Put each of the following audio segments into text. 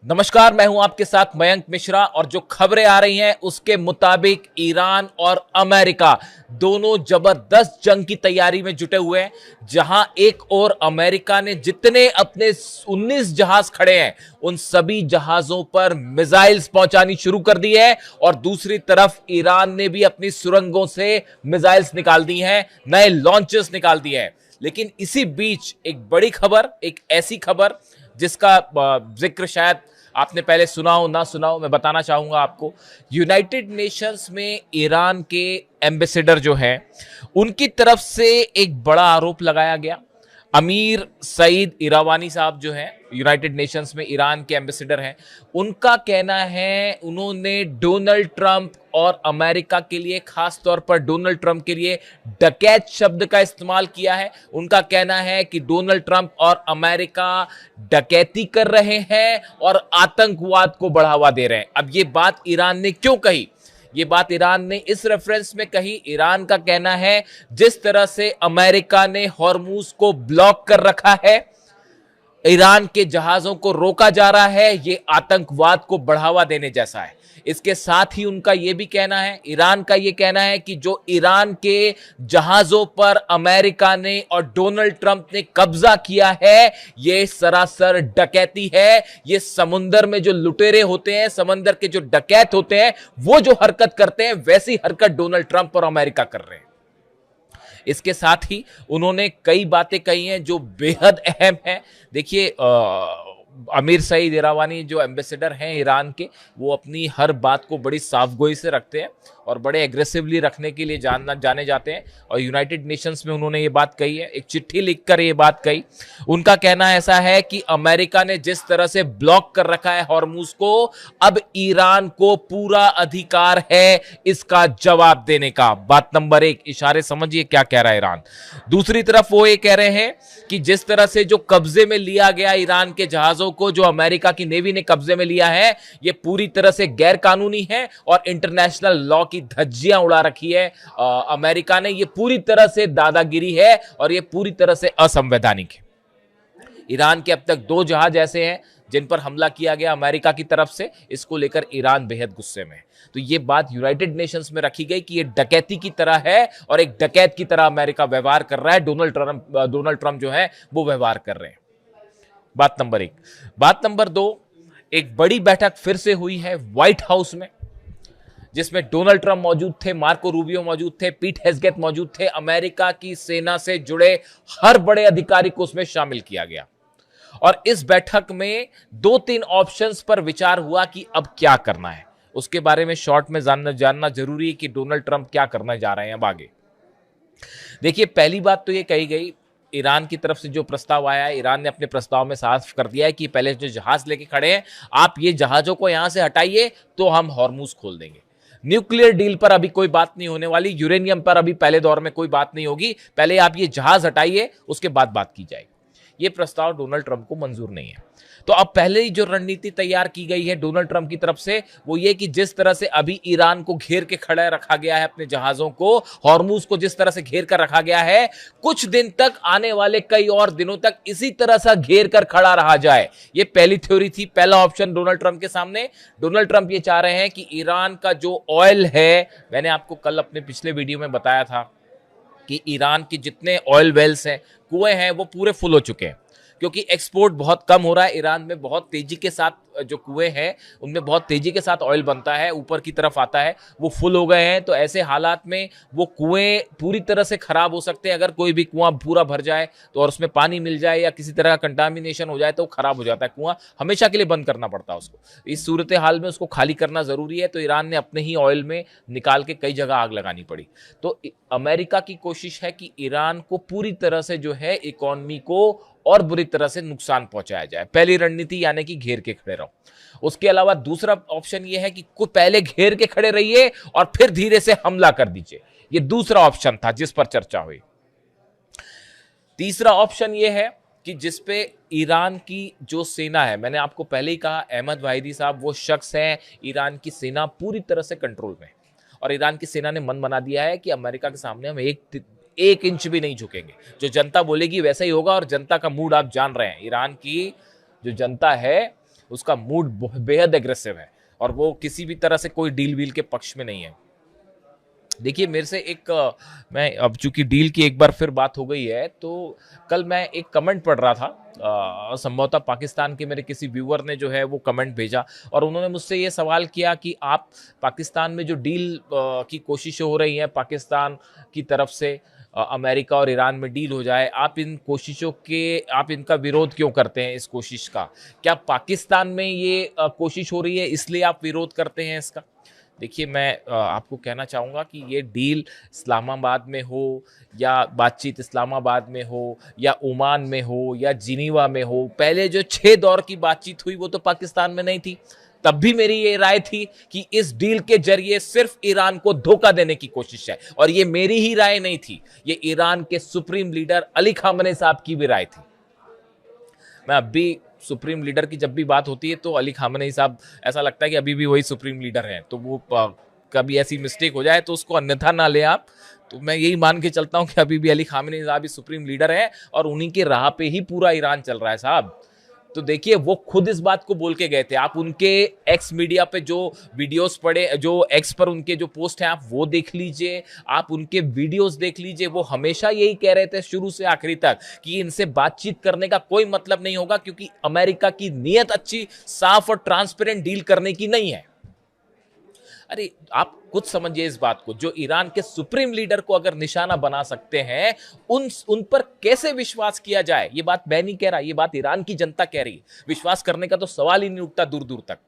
नमस्कार, मैं हूं आपके साथ मयंक मिश्रा और जो खबरें आ रही हैं उसके मुताबिक ईरान और अमेरिका दोनों जबरदस्त जंग की तैयारी में जुटे हुए हैं। जहां एक और अमेरिका ने जितने अपने 19 जहाज खड़े हैं उन सभी जहाजों पर मिसाइल्स पहुंचानी शुरू कर दी है और दूसरी तरफ ईरान ने भी अपनी सुरंगों से मिसाइल्स निकाल दी हैं, नए लॉन्चर्स निकाल दिए हैं। लेकिन इसी बीच एक बड़ी खबर, एक ऐसी खबर जिसका जिक्र शायद आपने पहले सुना हो ना सुना हो, मैं बताना चाहूंगा आपको। यूनाइटेड नेशंस में ईरान के एम्बेसडर जो हैं उनकी तरफ से एक बड़ा आरोप लगाया गया। अमीर सईद इरावानी साहब जो हैं यूनाइटेड नेशंस में ईरान के एम्बेसडर हैं, उनका कहना है उन्होंने डोनाल्ड ट्रंप और अमेरिका के लिए, खास तौर पर डोनाल्ड ट्रंप के लिए डकैत शब्द का इस्तेमाल किया है। उनका कहना है कि डोनाल्ड ट्रंप और अमेरिका डकैती कर रहे हैं और आतंकवाद को बढ़ावा दे रहे हैं। अब ये बात ईरान ने क्यों कही? ये बात ईरान ने इस रेफरेंस में कही। ईरान का कहना है जिस तरह से अमेरिका ने हॉर्मूज को ब्लॉक कर रखा है, ईरान के जहाजों को रोका जा रहा है, ये आतंकवाद को बढ़ावा देने जैसा है। इसके साथ ही उनका यह भी कहना है, ईरान का यह कहना है कि जो ईरान के जहाजों पर अमेरिका ने और डोनाल्ड ट्रंप ने कब्जा किया है, यह सरासर डकैती है। यह समुंदर में जो लुटेरे होते हैं, समंदर के जो डकैत होते हैं, वो जो हरकत करते हैं, वैसी हरकत डोनाल्ड ट्रंप और अमेरिका कर रहे हैं। इसके साथ ही उन्होंने कई बातें कही हैं जो बेहद अहम हैं। देखिए, अमीर सईद इरावानी जो एम्बेसडर हैं ईरान के, वो अपनी हर बात को बड़ी साफगोई से रखते हैं और बड़े एग्रेसिवली रखने के लिए जाने जाते हैं। और यूनाइटेड नेशंस में उन्होंने ये बात कही है, एक चिट्ठी लिखकर ये बात कही। उनका कहना ऐसा है कि अमेरिका ने जिस तरह से ब्लॉक कर रखा है हॉर्मूज को, अब ईरान को पूरा अधिकार है इसका जवाब देने का। बात नंबर एक, इशारे समझिए क्या कह रहा है ईरान। दूसरी तरफ वो ये कह रहे हैं कि जिस तरह से जो कब्जे में लिया गया ईरान के जहाजों को, जो अमेरिका की नेवी ने कब्जे में लिया है, ये पूरी तरह से गैर कानूनी है और इंटरनेशनल लॉ की धज्जियां उड़ा रखी है अमेरिका ने। ये पूरी तरह से दादागिरी है और ये पूरी तरह से असंवैधानिक है। ईरान के अब तक 2 जहाज ऐसे हैं जिन पर हमला किया गया अमेरिका की तरफ से। इसको लेकर ईरान बेहद गुस्से में है। तो ये बात यूनाइटेड नेशंस में रखी गई कि ये डकैती की तरह है और एक डकैत की तरह अमेरिका व्यवहार कर रहा है, डोनाल्ड ट्रंप जो है वो व्यवहार कर रहे हैं। बात नंबर 1। बात नंबर 2, एक बड़ी बैठक फिर से हुई है व्हाइट हाउस में, जिसमें डोनाल्ड ट्रंप मौजूद थे, मार्को रूबियो मौजूद थे, पीट हेग्सेथ मौजूद थे। अमेरिका की सेना से जुड़े हर बड़े अधिकारी को उसमें शामिल किया गया और इस बैठक में 2-3 ऑप्शंस पर विचार हुआ कि अब क्या करना है। उसके बारे में शॉर्ट में जानना जरूरी है कि डोनाल्ड ट्रंप क्या करने जा रहे हैं अब आगे। देखिए, पहली बात तो ये कही गई, ईरान की तरफ से जो प्रस्ताव आया है, ईरान ने अपने प्रस्ताव में साफ कर दिया है कि पहले जो जहाज लेके खड़े हैं, आप ये जहाजों को यहां से हटाइए तो हम हॉर्मूज खोल देंगे। न्यूक्लियर डील पर अभी कोई बात नहीं होने वाली, यूरेनियम पर अभी पहले दौर में कोई बात नहीं होगी। पहले आप ये जहाज हटाइए, उसके बाद बात की जाएगी। ये प्रस्ताव डोनाल्ड ट्रंप को मंजूर नहीं है। तो अब पहले ही जो रणनीति तैयार की गई है डोनाल्ड ट्रंप की तरफ से, वो ये कि जिस तरह से अभी ईरान को घेर के खड़ा रखा गया है, अपने जहाजों को, हॉर्मूज को जिस तरह से घेर कर रखा गया है, कुछ दिन तक, आने वाले कई और दिनों तक इसी तरह से घेर कर खड़ा रहा जाए। ये पहली थ्योरी थी, पहला ऑप्शन डोनाल्ड ट्रंप के सामने। डोनाल्ड ट्रंप ये चाह रहे हैं कि ईरान का जो ऑयल है, मैंने आपको कल अपने पिछले वीडियो में बताया था कि ईरान के जितने ऑयल वेल्स हैं, कुएं हैं, वो पूरे फुल हो चुके हैं क्योंकि एक्सपोर्ट बहुत कम हो रहा है। ईरान में बहुत तेजी के साथ जो कुएं हैं उनमें बहुत तेजी के साथ ऑयल बनता है, ऊपर की तरफ आता है, वो फुल हो गए हैं। तो ऐसे हालात में वो कुएं पूरी तरह से खराब हो सकते हैं। अगर कोई भी कुआं पूरा भर जाए तो और उसमें पानी मिल जाए या किसी तरह का कंटामिनेशन हो जाए तो खराब हो जाता है कुआं, हमेशा के लिए बंद करना पड़ता है उसको। इस सूरत हाल में उसको खाली करना जरूरी है। तो ईरान ने अपने ही ऑयल में निकाल के कई जगह आग लगानी पड़ी। तो अमेरिका की कोशिश है कि ईरान को पूरी तरह से जो है इकोनॉमी को और बुरी तरह से नुकसान पहुंचाया जाए। पहली रणनीति यानी कि घेर के खड़े रहो। उसके अलावा दूसरा ऑप्शन यह है कि पहले घेर के खड़े रहिए और फिर धीरे से हमला कर दीजिए। यह दूसरा ऑप्शन था जिस पर चर्चा हुई। तीसरा ऑप्शन यह है कि जिस पे ईरान की जो सेना है, मैंने आपको पहले ही कहा, अहमद वाहिदी साहब वो शख्स हैं, ईरान की सेना पूरी तरह से कंट्रोल में है और ईरान की सेना ने मन बना दिया है कि अमेरिका के सामने हम एक इंच भी नहीं झुकेंगे। जो जनता बोलेगी वैसा ही होगा और जनता का मूड आप जान रहे हैं। ईरान की जो जनता है उसका मूड बेहद एग्रेसिव है और वो किसी भी तरह से कोई डील वील के पक्ष में नहीं है। देखिए मेरे से मैं अब चूंकि डील की एक बार फिर बात हो गई है, तो कल मैं एक कमेंट पढ़ रहा था, संभवतः पाकिस्तान के मेरे किसी व्यूअर ने जो है वो कमेंट भेजा और उन्होंने मुझसे ये सवाल किया कि आप पाकिस्तान में जो डील की कोशिशें हो रही हैं पाकिस्तान की तरफ से, अमेरिका और ईरान में डील हो जाए, आप इनका विरोध क्यों करते हैं? इस कोशिश का क्या पाकिस्तान में ये कोशिश हो रही है इसलिए आप विरोध करते हैं इसका? देखिए मैं आपको कहना चाहूँगा कि ये डील इस्लामाबाद में हो या बातचीत इस्लामाबाद में हो या ओमान में हो या जिनीवा में हो, पहले जो 6 दौर की बातचीत हुई वो तो पाकिस्तान में नहीं थी। तब भी मेरी ये राय थी कि इस डील के जरिए सिर्फ ईरान को धोखा देने की कोशिश है, और ये मेरी ही राय नहीं थी, ये ईरान के सुप्रीम लीडर अली खामनेई साहब की भी राय थी। मैं अब भी सुप्रीम लीडर की जब भी बात होती है तो अली खामनेई साहब ऐसा लगता है कि अभी भी वही सुप्रीम लीडर हैं, तो वो कभी ऐसी मिस्टेक हो जाए तो उसको अन्यथा ना ले आप। तो मैं यही मान के चलता हूं कि अभी भी अली खामनेई साहब ही सुप्रीम लीडर हैं और उन्हीं के राह पे ही पूरा ईरान चल रहा है साहब। तो देखिए वो खुद इस बात को बोल के गए थे, आप उनके एक्स मीडिया पे जो वीडियोस पड़े, जो एक्स पर उनके जो पोस्ट हैं आप वो देख लीजिए, आप उनके वीडियोस देख लीजिए। वो हमेशा यही कह रहे थे शुरू से आखिरी तक कि इनसे बातचीत करने का कोई मतलब नहीं होगा, क्योंकि अमेरिका की नीयत अच्छी, साफ और ट्रांसपेरेंट डील करने की नहीं है। अरे आप कुछ समझिए इस बात को, जो ईरान के सुप्रीम लीडर को अगर निशाना बना सकते हैं, उन पर कैसे विश्वास किया जाए? ये बात मैं नहीं कह रहा, ये बात ईरान की जनता कह रही है। विश्वास करने का तो सवाल ही नहीं उठता दूर दूर तक।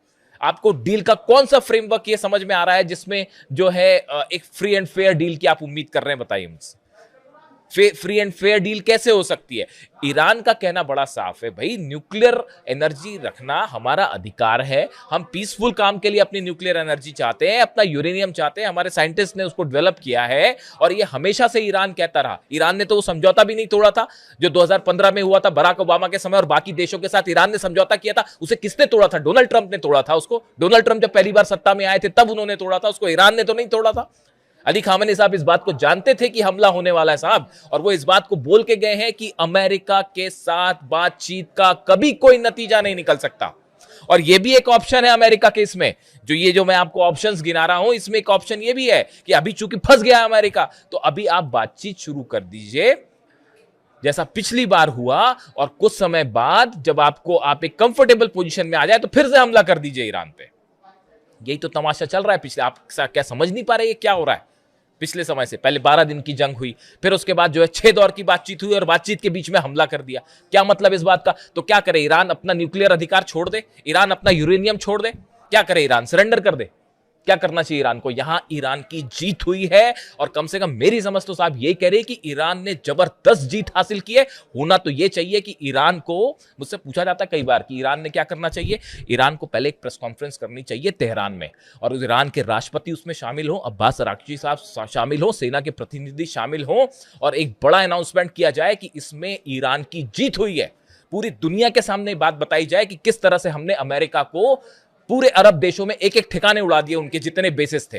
आपको डील का कौन सा फ्रेमवर्क ये समझ में आ रहा है जिसमें जो है एक फ्री एंड फेयर डील की आप उम्मीद कर रहे हैं? बताइए मुझसे, फ्री एंड फेयर डील कैसे हो सकती है? ईरान का कहना बड़ा साफ है, भाई न्यूक्लियर एनर्जी रखना हमारा अधिकार है, हम पीसफुल काम के लिए अपनी न्यूक्लियर एनर्जी चाहते हैं, अपना यूरेनियम चाहते हैं, हमारे साइंटिस्ट ने उसको डेवलप किया है और ये हमेशा से ईरान कहता रहा। ईरान ने तो वो समझौता भी नहीं तोड़ा था जो 2015 में हुआ था बराक ओबामा के समय, और बाकी देशों के साथ ईरान ने समझौता किया था। उसे किसने तोड़ा था? डोनाल्ड ट्रंप ने तोड़ा था उसको। डोनाल्ड ट्रंप जब पहली बार सत्ता में आए थे तब उन्होंने तोड़ा था उसको, ईरान ने तो नहीं तोड़ा था। अली खामनेई साहब इस बात को जानते थे कि हमला होने वाला है साहब, और वो इस बात को बोल के गए हैं कि अमेरिका के साथ बातचीत का कभी कोई नतीजा नहीं निकल सकता। और ये भी एक ऑप्शन है अमेरिका के इसमें, जो मैं आपको ऑप्शंस गिना रहा हूं, इसमें एक ऑप्शन ये भी है कि अभी चूंकि फंस गया है अमेरिका, तो अभी आप बातचीत शुरू कर दीजिए जैसा पिछली बार हुआ, और कुछ समय बाद जब आप एक कंफर्टेबल पोजीशन में आ जाए तो फिर से हमला कर दीजिए ईरान पे। यही तो तमाशा चल रहा है पिछले, आप क्या समझ नहीं पा रहे ये क्या हो रहा है? पिछले समय से पहले 12 दिन की जंग हुई, फिर उसके बाद जो है 6 दौर की बातचीत हुई और बातचीत के बीच में हमला कर दिया। क्या मतलब इस बात का? तो क्या करे ईरान? अपना न्यूक्लियर अधिकार छोड़ दे? ईरान अपना यूरेनियम छोड़ दे? क्या करे ईरान? सरेंडर कर दे? क्या करना चाहिए ईरान को? यहां ईरान की जीत हुई है, और कम से कम मेरी समझ तो साहब यही कह रही है कि ईरान ने जबरदस्त जीत हासिल की है। होना तो यह चाहिए कि ईरान को, मुझसे पूछा जाता है कई बार कि ईरान ने क्या करना चाहिए, ईरान को पहले एक प्रेस कॉन्फ्रेंस करनी चाहिए तेहरान में, और ईरान के राष्ट्रपति उसमें शामिल हो, अब्बास अराक्ची साहब शामिल हो, सेना के प्रतिनिधि शामिल हो, और एक बड़ा अनाउंसमेंट किया जाए कि इसमें ईरान की जीत हुई है। पूरी दुनिया के सामने बात बताई जाए कि किस तरह से हमने अमेरिका को पूरे अरब देशों में एक एक ठिकाने उड़ा दिए, उनके जितने बेसिस थे।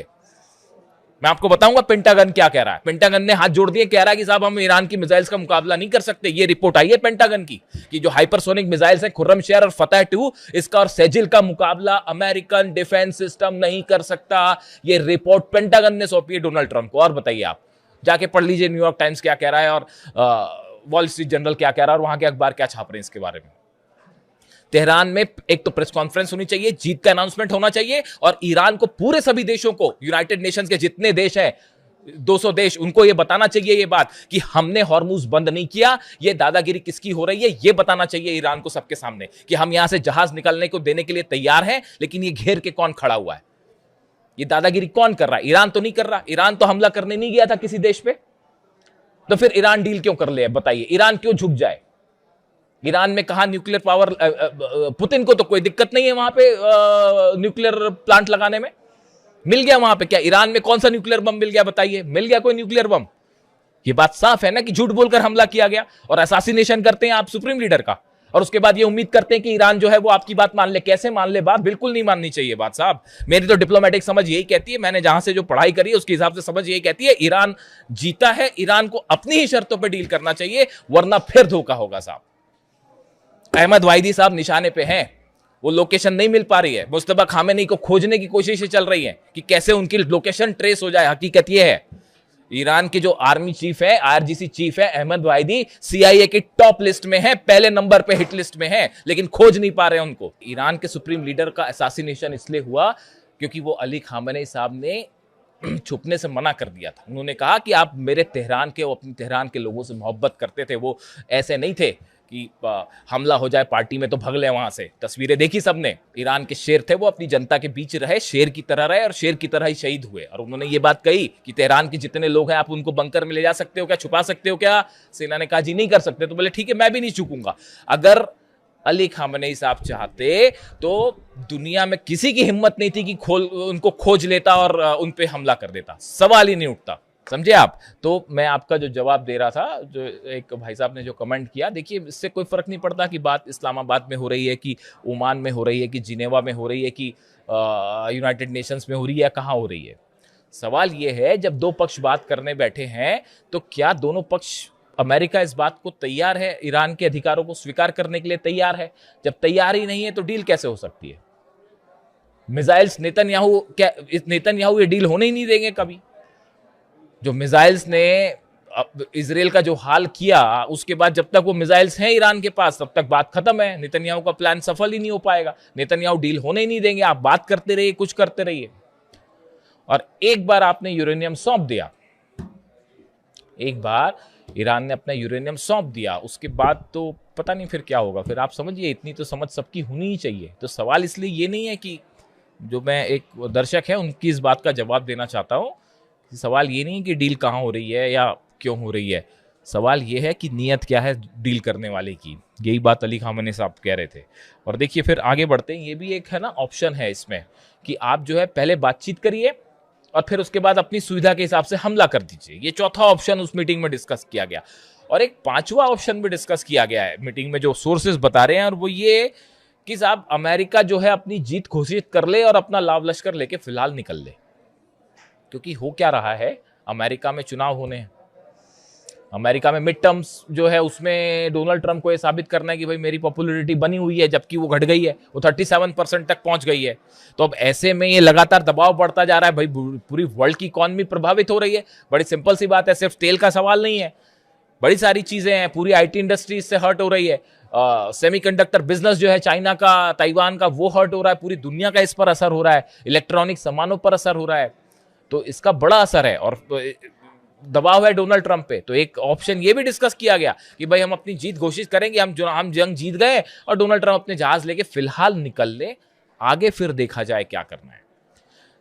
मैं आपको बताऊंगा पेंटागन क्या कह रहा है। पेंटागन ने हाथ जोड़ दिए, कह रहा है कि साहब हम ईरान की मिसाइल्स का मुकाबला नहीं कर सकते। ये रिपोर्ट आई है पेंटागन की कि जो हाइपरसोनिक मिसाइल्स हैं खुर्रमशेर और फतह 2, इसका और सेजिल का मुकाबला अमेरिकन डिफेंस सिस्टम नहीं कर सकता। ये रिपोर्ट पेंटागन ने सौंपी है डोनाल्ड ट्रंप को। और बताइए, आप जाके पढ़ लीजिए न्यूयॉर्क टाइम्स क्या कह रहा है और वॉल स्ट्रीट जर्नल क्या कह रहा है और वहां के अखबार क्या छाप रहे हैं इसके बारे में। तेहरान में एक तो प्रेस कॉन्फ्रेंस होनी चाहिए, जीत का अनाउंसमेंट होना चाहिए, और ईरान को, पूरे सभी देशों को, यूनाइटेड नेशंस के जितने देश हैं 200 देश, उनको यह बताना चाहिए ये बात कि हमने हॉर्मुज बंद नहीं किया। ये दादागिरी किसकी हो रही है ये बताना चाहिए ईरान को सबके सामने कि हम यहां से जहाज निकलने को देने के लिए तैयार हैं, लेकिन ये घेर के कौन खड़ा हुआ है, ये दादागिरी कौन कर रहा है? ईरान तो नहीं कर रहा। ईरान तो हमला करने नहीं गया था किसी देश पे, तो फिर ईरान डील क्यों कर ले? बताइए, ईरान क्यों झुक जाए? ईरान में कहा न्यूक्लियर पावर, पुतिन को तो कोई दिक्कत नहीं है वहां पे न्यूक्लियर प्लांट लगाने में, मिल गया वहां पे। क्या ईरान में कौन सा न्यूक्लियर बम मिल गया? बताइए, मिल गया कोई न्यूक्लियर बम? ये बात साफ है ना कि झूठ बोलकर हमला किया गया, और असैसिनेशन करते हैं आप सुप्रीम लीडर का, और उसके बाद ये उम्मीद करते हैं कि ईरान जो है वो आपकी बात मान ले। कैसे मान ले बात? बिल्कुल नहीं माननी चाहिए बात साहब। मेरी तो डिप्लोमेटिक समझ यही कहती है, मैंने जहां से जो पढ़ाई करी है उसके हिसाब से समझ यही कहती है, ईरान जीता है, ईरान को अपनी ही शर्तों पर डील करना चाहिए, वरना फिर धोखा होगा साहब। अहमद वाहिदी साहब निशाने पे हैं, वो लोकेशन नहीं मिल पा रही है। मुस्तफा खामेनी को खोजने की कोशिशें चल रही हैं कि कैसे उनकी लोकेशन ट्रेस हो जाए। हकीकत ये है ईरान के जो आर्मी चीफ है, आरजीसी चीफ है अहमद वाहिदी, सीआईए की टॉप लिस्ट में है, पहले नंबर पे हिट लिस्ट में है, लेकिन खोज नहीं पा रहे उनको। ईरान के सुप्रीम लीडर का असैसिनेशन इसलिए हुआ क्योंकि वो अली खामेनी साहब ने छुपने से मना कर दिया था। उन्होंने कहा कि आप मेरे तेहरान के, वो अपने तेहरान के लोगों से मोहब्बत करते थे, वो ऐसे नहीं थे कि हमला हो जाए पार्टी में तो भग ले वहां से। तस्वीरें देखी सबने, ईरान के शेर थे, वो अपनी जनता के बीच रहे, शेर की तरह रहे और शेर की तरह ही शहीद हुए। और उन्होंने ये बात कही कि तेहरान के जितने लोग हैं आप उनको बंकर में ले जा सकते हो क्या, छुपा सकते हो क्या? सेना ने कहा जी नहीं कर सकते। तो बोले ठीक है, मैं भी नहीं छुपूंगा। अगर अली खामेनी साहब चाहते तो दुनिया में किसी की हिम्मत नहीं थी कि उनको खोज लेता और उन पे हमला कर देता, सवाल ही नहीं उठता। समझे आप? तो मैं आपका जो जवाब दे रहा था, जो एक भाई साहब ने जो कमेंट किया, देखिए इससे कोई फर्क नहीं पड़ता कि बात इस्लामाबाद में हो रही है कि ओमान में हो रही है कि जिनेवा में हो रही है कि यूनाइटेड नेशंस में हो रही है, कहाँ हो रही है। सवाल ये है जब दो पक्ष बात करने बैठे हैं तो क्या दोनों पक्ष, अमेरिका इस बात को तैयार है, ईरान के अधिकारों को स्वीकार करने के लिए तैयार है? जब तैयार ही नहीं है तो डील कैसे हो सकती है? मिसाइल्स नेतन्याहू ये डील होने ही नहीं देंगे कभी। जो मिसाइल्स ने इजराइल का जो हाल किया, उसके बाद जब तक वो मिसाइल्स हैं ईरान के पास तब तक बात खत्म है। नेतन्याहू का प्लान सफल ही नहीं हो पाएगा। नेतन्याहू डील होने ही नहीं देंगे। आप बात करते रहिए, कुछ करते रहिए। और एक बार आपने यूरेनियम सौंप दिया, एक बार ईरान ने अपना यूरेनियम सौंप दिया, उसके बाद तो पता नहीं फिर क्या होगा। फिर आप समझिए, इतनी तो समझ सबकी होनी ही चाहिए। तो सवाल इसलिए ये नहीं है कि जो मैं एक दर्शक है उनकी इस बात का जवाब देना चाहता हूं, सवाल ये नहीं कि डील कहाँ हो रही है या क्यों हो रही है। सवाल ये है कि नीयत क्या है डील करने वाले की। यही बात अली खामेनी साहब कह रहे थे। और देखिए फिर आगे बढ़ते हैं, ये भी एक है ना ऑप्शन है इसमें कि आप जो है पहले बातचीत करिए और फिर उसके बाद अपनी सुविधा के हिसाब से हमला कर दीजिए। ये चौथा ऑप्शन उस मीटिंग में डिस्कस किया गया। और एक पांचवा ऑप्शन भी डिस्कस किया गया है मीटिंग में, जो सोर्सेज बता रहे हैं, और वो ये कि साहब अमेरिका जो है अपनी जीत घोषित कर ले और अपना लाव लश्कर लेके फिलहाल निकल ले। क्योंकि हो क्या रहा है, अमेरिका में चुनाव होने हैं, अमेरिका में मिड टर्म्स जो है उसमें डोनाल्ड ट्रंप को यह साबित करना है कि भाई मेरी पॉपुलैरिटी बनी हुई है, जबकि वो घट गई है, वो 37% तक पहुंच गई है। तो अब ऐसे में ये लगातार दबाव बढ़ता जा रहा है, भाई पूरी वर्ल्ड की इकॉनमी प्रभावित हो रही है। बड़ी सिंपल सी बात है, सिर्फ तेल का सवाल नहीं है, बड़ी सारी चीजें हैं। पूरी आईटी इंडस्ट्री इससे हर्ट हो रही है। सेमीकंडक्टर बिजनेस जो है चाइना का, ताइवान का, वो हर्ट हो रहा है। पूरी दुनिया का इस पर असर हो रहा है। इलेक्ट्रॉनिक सामानों पर असर हो रहा है। तो इसका बड़ा असर है और दबाव है डोनाल्ड ट्रंप पे। तो एक ऑप्शन ये भी डिस्कस किया गया कि भाई हम अपनी जीत घोषित करेंगे, हम जंग जीत गए और डोनाल्ड ट्रंप अपने जहाज लेके फिलहाल निकल ले, आगे फिर देखा जाए क्या करना है।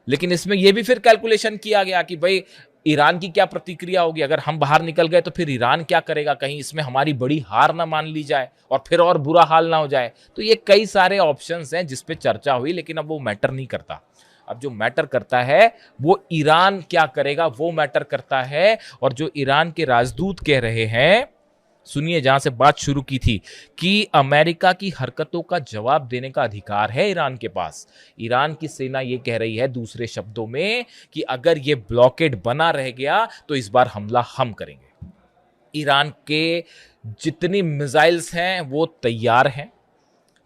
लेकिन इसमें यह भी फिर कैलकुलेशन किया गया कि भाई ईरान की क्या प्रतिक्रिया होगी, अगर हम बाहर निकल गए तो फिर ईरान क्या करेगा, कहीं इसमें हमारी बड़ी हार ना मान ली जाए और फिर और बुरा हाल ना हो जाए। तो ये कई सारे ऑप्शंस हैं जिस पे चर्चा हुई, लेकिन अब वो मैटर नहीं करता। अब जो मैटर करता है वो ईरान क्या करेगा, वो मैटर करता है। और जो ईरान के राजदूत कह रहे हैं, सुनिए जहां से बात शुरू की थी, कि अमेरिका की हरकतों का जवाब देने का अधिकार है ईरान के पास। ईरान की सेना ये कह रही है दूसरे शब्दों में कि अगर ये ब्लॉकेड बना रह गया तो इस बार हमला हम करेंगे। ईरान के जितनी मिसाइल्स हैं वो तैयार हैं,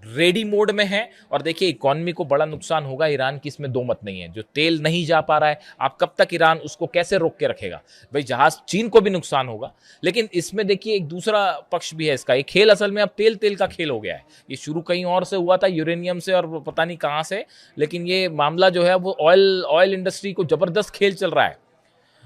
रेडी मोड में है। और देखिए इकोनॉमी को बड़ा नुकसान होगा ईरान की, इसमें दो मत नहीं है। जो तेल नहीं जा पा रहा है, आप कब तक ईरान उसको कैसे रोक के रखेगा? भाई जहाज चीन को भी नुकसान होगा। लेकिन इसमें देखिए एक दूसरा पक्ष भी है इसका। ये खेल असल में अब तेल का खेल हो गया है। ये शुरू कहीं और से हुआ था, यूरेनियम से और पता नहीं कहां से, लेकिन ये मामला जो है वो ऑयल इंडस्ट्री को जबरदस्त खेल चल रहा है।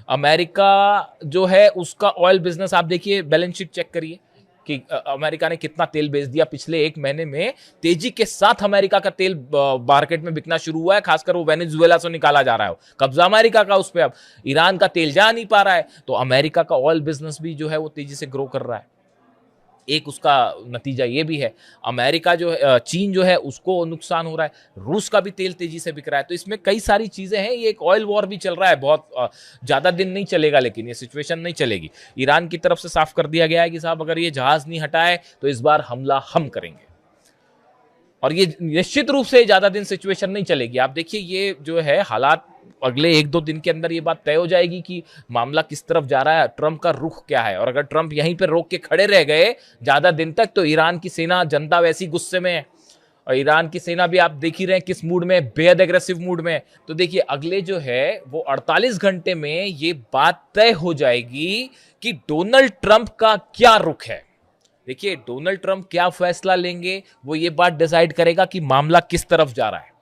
अमेरिका जो है उसका ऑयल बिजनेस, आप देखिए बैलेंस शीट चेक करिए कि अमेरिका ने कितना तेल बेच दिया पिछले एक महीने में। तेजी के साथ अमेरिका का तेल मार्केट में बिकना शुरू हुआ है, खासकर वो वेनेजुएला से निकाला जा रहा है। कब्जा अमेरिका का उस पर। अब ईरान का तेल जा नहीं पा रहा है, तो अमेरिका का ऑयल बिजनेस भी जो है वो तेजी से ग्रो कर रहा है। एक उसका नतीजा ये भी है, अमेरिका जो है, चीन जो है उसको नुकसान हो रहा है, रूस का भी तेल तेजी से बिक रहा है। तो इसमें कई सारी चीजें हैं। ये एक ऑयल वॉर भी चल रहा है, बहुत ज्यादा दिन नहीं चलेगा, लेकिन ये सिचुएशन नहीं चलेगी। ईरान की तरफ से साफ कर दिया गया है कि साहब अगर ये जहाज नहीं हटाए तो इस बार हमला हम करेंगे। और ये निश्चित रूप से ज्यादा दिन सिचुएशन नहीं चलेगी। आप देखिए ये जो है हालात अगले एक दो दिन के अंदर ये बात तय हो जाएगी कि मामला किस तरफ जा रहा है, ट्रंप का रुख क्या है। और अगर ट्रंप यहीं पर रोक के खड़े रह गए ज्यादा दिन तक, तो ईरान की सेना, जनता वैसी गुस्से में है, और ईरान की सेना भी आप देख ही रहे हैं किस मूड में, बेहद एग्रेसिव मूड में। तो देखिए अगले जो है वो 48 घंटे में ये बात तय हो जाएगी कि डोनाल्ड ट्रंप का क्या रुख है। देखिए डोनाल्ड ट्रंप क्या फैसला लेंगे वो ये बात डिसाइड करेगा कि मामला किस तरफ जा रहा है।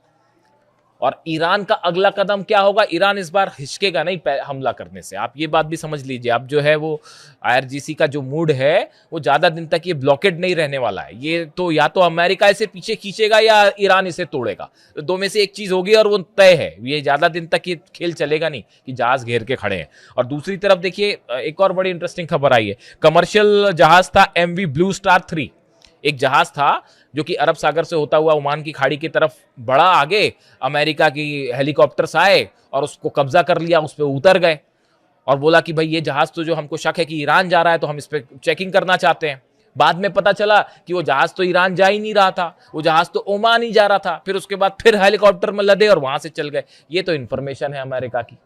और ईरान का अगला कदम क्या होगा, ईरान इस बार हिचकेगा नहीं हमला करने से, आप ये बात भी समझ लीजिए। अब जो है वो आईआरजीसी का जो मूड है वो ज्यादा दिन तक ये ब्लॉकेड नहीं रहने वाला है। ये तो या तो अमेरिका इसे पीछे खींचेगा या ईरान इसे तोड़ेगा, तो दो में से एक चीज होगी और वो तय है। ये ज्यादा दिन तक ये खेल चलेगा नहीं कि जहाज घेर के खड़े हैं। और दूसरी तरफ देखिए एक और बड़ी इंटरेस्टिंग खबर आई है, कमर्शियल जहाज था MV ब्लू स्टार 3, एक जहाज था जो कि अरब सागर से होता हुआ ओमान की खाड़ी की तरफ बढ़ा आगे, अमेरिका की हेलीकॉप्टर्स आए और उसको कब्जा कर लिया, उस पर उतर गए और बोला कि भाई ये जहाज तो जो हमको शक है कि ईरान जा रहा है तो हम इस पर चेकिंग करना चाहते हैं। बाद में पता चला कि वो जहाज तो ईरान जा ही नहीं रहा था, वो जहाज तो ओमान ही जा रहा था। फिर उसके बाद फिर हेलीकॉप्टर में लदे और वहां से चल गए। ये तो इंफॉर्मेशन है अमेरिका की।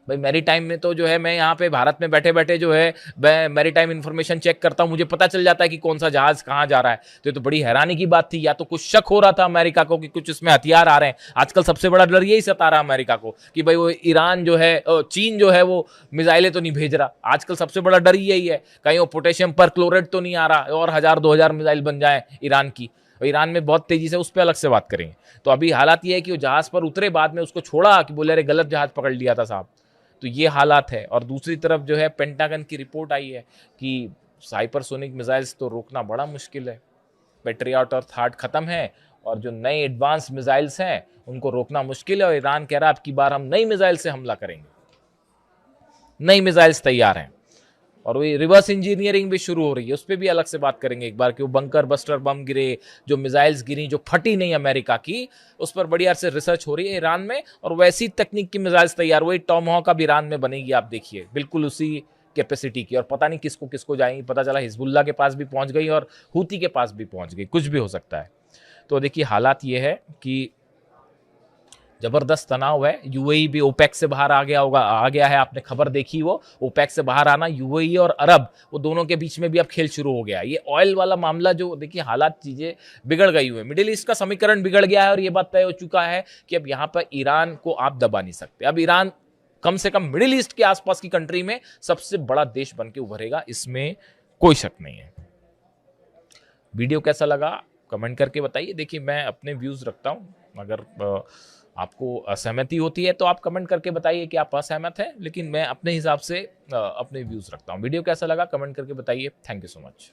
भाई मैरी टाइम में तो जो है मैं यहाँ पे भारत में बैठे बैठे जो है मैं मैरी टाइम इन्फॉर्मेशन चेक करता हूँ, मुझे पता चल जाता है कि कौन सा जहाज कहाँ जा रहा है। तो ये तो बड़ी हैरानी की बात थी। या तो कुछ शक हो रहा था अमेरिका को कि कुछ इसमें हथियार आ रहे हैं। आजकल सबसे बड़ा डर यही सता रहा है अमेरिका को कि भाई वो ईरान जो है, चीन जो है वो मिसाइलें तो नहीं भेज रहा। आजकल सबसे बड़ा डर यही है कहीं वो पोटेशियम पर क्लोराइड तो नहीं आ रहा और 1000-2000 मिसाइल बन जाए ईरान की। ईरान में बहुत तेजी से, उस पर अलग से बात करेंगे। तो अभी हालात ये है कि वो जहाज पर उतरे, बाद में उसको छोड़ा कि बोले अरे गलत जहाज पकड़ लिया था साहब। तो ये हालात है। और दूसरी तरफ जो है पेंटागन की रिपोर्ट आई है कि हाइपरसोनिक मिसाइल्स तो रोकना बड़ा मुश्किल है। पेट्रियट और थार्ड खत्म है और जो नए एडवांस मिसाइल्स हैं उनको रोकना मुश्किल है। और ईरान कह रहा है अब की बार हम नई मिसाइल से हमला करेंगे, नई मिसाइल्स तैयार हैं। और वही रिवर्स इंजीनियरिंग भी शुरू हो रही है, उस पर भी अलग से बात करेंगे एक बार कि वो बंकर बस्टर बम गिरे, जो मिसाइल्स गिरी जो फटी नहीं अमेरिका की, उस पर बड़ी से रिसर्च हो रही है ईरान में। और वैसी तकनीक की मिसाइल्स तैयार, वही टॉमहॉक अब ईरान में बनेगी, आप देखिए बिल्कुल उसी कैपेसिटी की। और पता नहीं किसको किसको जाएंगी, पता चला हिजबुल्ला के पास भी पहुंच गई और हूती के पास भी पहुंच गई, कुछ भी हो सकता है। तो देखिए हालात ये है कि जबरदस्त तनाव है। यूएई भी ओपेक से बाहर आ गया है, आपने खबर देखी वो ओपेक से बाहर आना। यूएई और अरब वो दोनों के बीच में भी अब खेल शुरू हो गया है। ये ऑयल वाला मामला जो देखिए हालात, चीजें बिगड़ गई हुई है, मिडिल ईस्ट का समीकरण बिगड़ गया है और ये बात तय हो चुका है कि अब यहाँ पर ईरान को आप दबा नहीं सकते। अब ईरान कम से कम मिडिल ईस्ट के आसपास की कंट्री में सबसे बड़ा देश बन के उभरेगा, इसमें कोई शक नहीं है। वीडियो कैसा लगा कमेंट करके बताइए। देखिए मैं अपने व्यूज रखता हूं, अगर आपको असहमति होती है तो आप कमेंट करके बताइए कि आप असहमत हैं, लेकिन मैं अपने हिसाब से अपने व्यूज रखता हूं। वीडियो कैसा लगा कमेंट करके बताइए। Thank you so much.